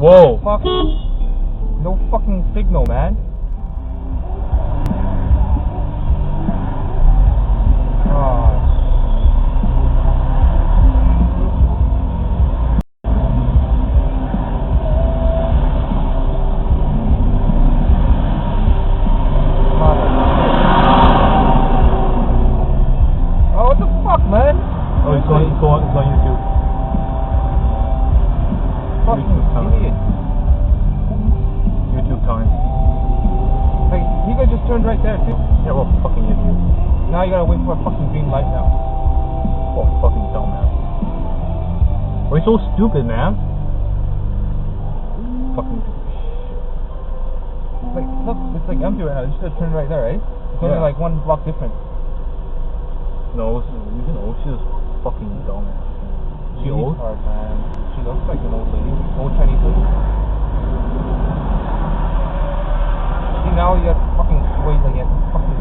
Whoa. Fuck. No fucking signal, man. Oh, what the fuck, man? Oh, it's on YouTube. Fucking idiot. YouTube time. Like, you guys just turned right there, too. Yeah, well, fucking idiot. Now you gotta wait for a fucking green light now. Oh, fucking dumbass. Why are you so stupid, man? Fucking shit. Like, look, it's like empty right now. You should have turned right there, right? It's only Yeah. like one block different. No, she's just fucking dumbass. She old? Retard, man. She looks like an old lady. Old Chinese lady. See, now you got fucking ways like you have to fucking